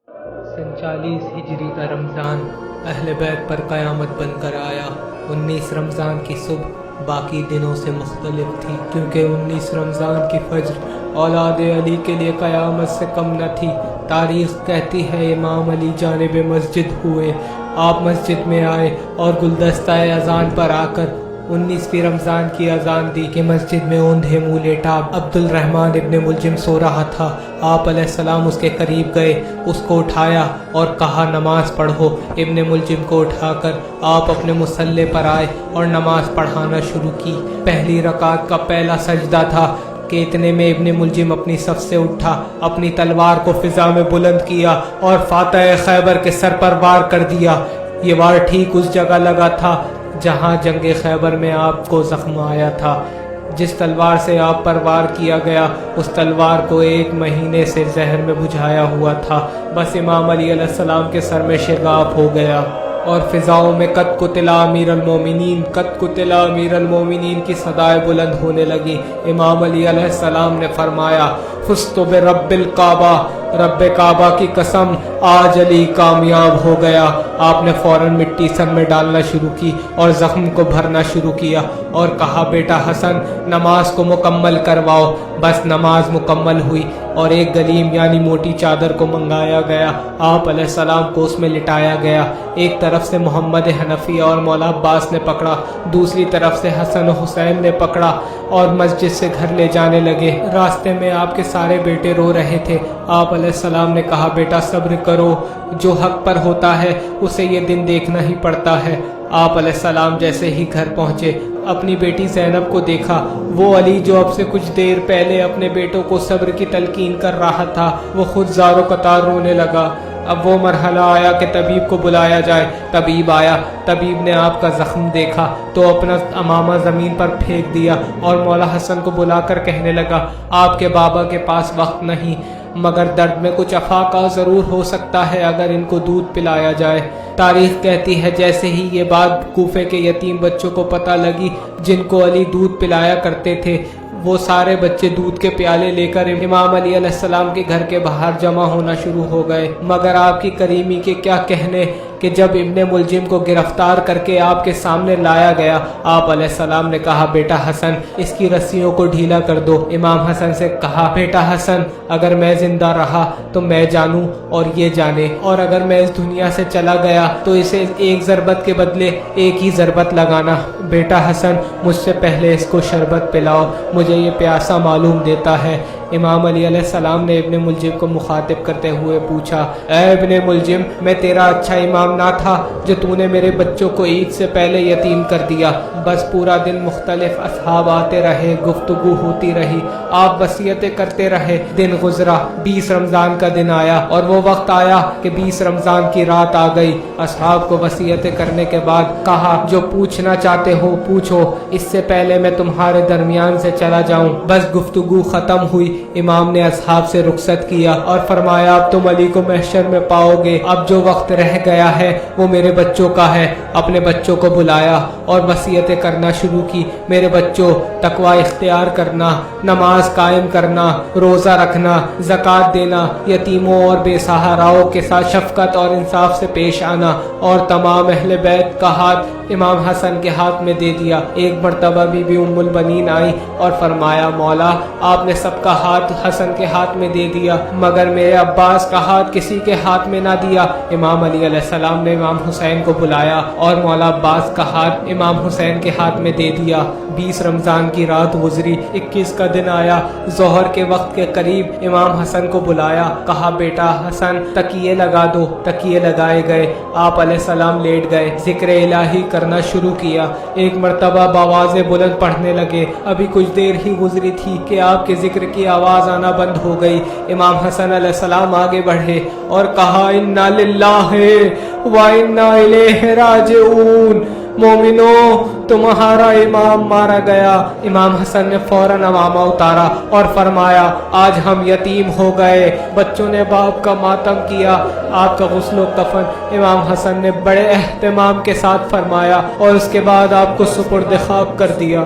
47 ہجری کا رمضان اہل بیت پر قیامت بن کر آیا۔ 19 رمضان کی صبح باقی دنوں سے مختلف تھی، کیونکہ 19 رمضان کی فجر اولاد علی کے لیے قیامت سے کم نہ تھی۔ تاریخ کہتی ہے امام علی جانب مسجد ہوئے، آپ مسجد میں آئے اور گلدستہ اذان پر آ کر 19ویں رمضان کی اذان دی کہ مسجد میں اوندھے منہ لیٹا عبد الرحمن ابن ملجم سو رہا تھا۔ آپ علیہ السلام اس کے قریب گئے، اس کو اٹھایا اور کہا نماز پڑھو۔ ابن ملجم کو اٹھا کر آپ اپنے مصلی پر آئے اور نماز پڑھانا شروع کی۔ پہلی رکعت کا پہلا سجدہ تھا کہ اتنے میں ابن ملجم اپنی صف سے اٹھا، اپنی تلوار کو فضا میں بلند کیا اور فاتح خیبر کے سر پر وار کر دیا۔ یہ وار ٹھیک اس جگہ لگا تھا جہاں جنگ خیبر میں آپ کو زخم آیا تھا۔ جس تلوار سے آپ پر وار کیا گیا اس تلوار کو 1 مہینے سے زہر میں بجھایا ہوا تھا۔ بس امام علی علیہ السلام کے سر میں شگاف ہو گیا اور فضاؤں میں قد قتل امیر المومنین، قد قتل امیر المومنین کی صدائیں بلند ہونے لگی۔ امام علی علیہ السلام نے فرمایا فزت برب الکعبہ، رب کعبہ کی قسم آج علی کامیاب ہو گیا۔ آپ نے فوراً مٹی سر میں ڈالنا شروع کی اور زخم کو بھرنا شروع کیا اور کہا بیٹا حسن نماز کو مکمل کرواؤ۔ بس نماز مکمل ہوئی اور ایک گلیم یعنی موٹی چادر کو منگایا گیا، آپ علیہ السلام کو اس میں لٹایا گیا۔ ایک طرف سے محمد حنفی اور مولا عباس نے پکڑا، دوسری طرف سے حسن و حسین نے پکڑا اور مسجد سے گھر لے جانے لگے۔ راستے میں آپ کے سارے بیٹے رو رہے تھے۔ آپ علیہ السلام نے کہا بیٹا صبر کرو، جو حق پر ہوتا ہے اسے یہ دن دیکھنا ہی پڑتا ہے۔ آپ علیہ السلام جیسے ہی گھر پہنچے اپنی بیٹی زینب کو دیکھا، وہ علی جو اب سے کچھ دیر پہلے اپنے بیٹوں کو صبر کی تلقین کر رہا تھا وہ خود زار و قطار رونے لگا۔ اب وہ مرحلہ آیا کہ طبیب کو بلایا جائے۔ طبیب آیا، طبیب نے آپ کا زخم دیکھا تو اپنا امامہ زمین پر پھینک دیا اور مولا حسن کو بلا کر کہنے لگا آپ کے بابا کے پاس وقت نہیں، مگر درد میں کچھ افاقہ ضرور ہو سکتا ہے اگر ان کو دودھ پلایا جائے۔ تاریخ کہتی ہے جیسے ہی یہ بات کوفے کے یتیم بچوں کو پتہ لگی جن کو علی دودھ پلایا کرتے تھے، وہ سارے بچے دودھ کے پیالے لے کر امام علی علیہ السلام کے گھر کے باہر جمع ہونا شروع ہو گئے۔ مگر آپ کی کریمی کے کیا کہنے کہ جب ابن ملجم کو گرفتار کر کے آپ کے سامنے لایا گیا، آپ علیہ السلام نے کہا بیٹا حسن اس کی رسیوں کو ڈھیلا کر دو۔ امام حسن سے کہا بیٹا حسن اگر میں زندہ رہا تو میں جانوں اور یہ جانے، اور اگر میں اس دنیا سے چلا گیا تو اسے ایک ضربت کے بدلے ایک ہی ضربت لگانا۔ بیٹا حسن مجھ سے پہلے اس کو شربت پلاؤ، مجھے یہ پیاسا معلوم دیتا ہے۔ امام علی علیہ السلام نے ابن ملجم کو مخاطب کرتے ہوئے پوچھا اے ابن ملجم میں تیرا اچھا امام نہ تھا جو تو نے میرے بچوں کو عید سے پہلے یتیم کر دیا؟ بس پورا دن مختلف اصحاب آتے رہے، گفتگو ہوتی رہی، آپ وصیتیں کرتے رہے۔ دن گزرا، 20 رمضان کا دن آیا اور وہ وقت آیا کہ 20 رمضان کی رات آ گئی۔ اصحاب کو وصیتیں کرنے کے بعد کہا جو پوچھنا چاہتے ہو پوچھو، اس سے پہلے میں تمہارے درمیان سے چلا جاؤں۔ بس گفتگو ختم ہوئی، امام نے اصحاب سے رخصت کیا اور فرمایا اب تم علی کو محشر میں پاؤ گے، اب جو وقت رہ گیا ہے وہ میرے بچوں کا ہے۔ اپنے بچوں کو بلایا اور وصیتیں کرنا شروع کی، میرے بچوں تقوی اختیار کرنا، نماز قائم کرنا، روزہ رکھنا، زکوٰۃ دینا، یتیموں اور بے سہاراؤں کے ساتھ شفقت اور انصاف سے پیش آنا، اور تمام اہل بیت کا ہاتھ امام حسن کے ہاتھ میں دے دیا۔ ایک مرتبہ بی بی ام البنین آئی اور فرمایا مولا آپ نے سب کا ہاتھ حسن کے ہاتھ میں دے دیا مگر میرے عباس کا ہاتھ کسی کے ہاتھ میں نہ دیا۔ امام علی علیہ السلام نے امام حسین کو بلایا اور مولا عباس کا ہاتھ امام حسین کے ہاتھ میں دے دیا۔ 20 رمضان کی رات گزری، 21 کا دن آیا، ظہر کے وقت کے قریب امام حسن کو بلایا، کہا بیٹا حسن تکیے لگا دو۔ تکیے لگائے گئے، آپ علیہ السلام لیٹ گئے، ذکر الہی کرنا شروع کیا، ایک مرتبہ بآواز بلند پڑھنے لگے۔ ابھی کچھ دیر ہی گزری تھی کہ آپ کے ذکر کی آواز آنا بند ہو گئی۔ امام حسن علیہ السلام آگے بڑھے اور کہا انا للہ و انا الیہ راجعون، مومنو تمہارا امام مارا گیا۔ امام حسن نے فوراً امامہ اتارا اور فرمایا آج ہم یتیم ہو گئے۔ بچوں نے باپ کا ماتم کیا، آپ کا غسل و کفن امام حسن نے بڑے اہتمام کے ساتھ فرمایا اور اس کے بعد آپ کو سپرد خاک کر دیا۔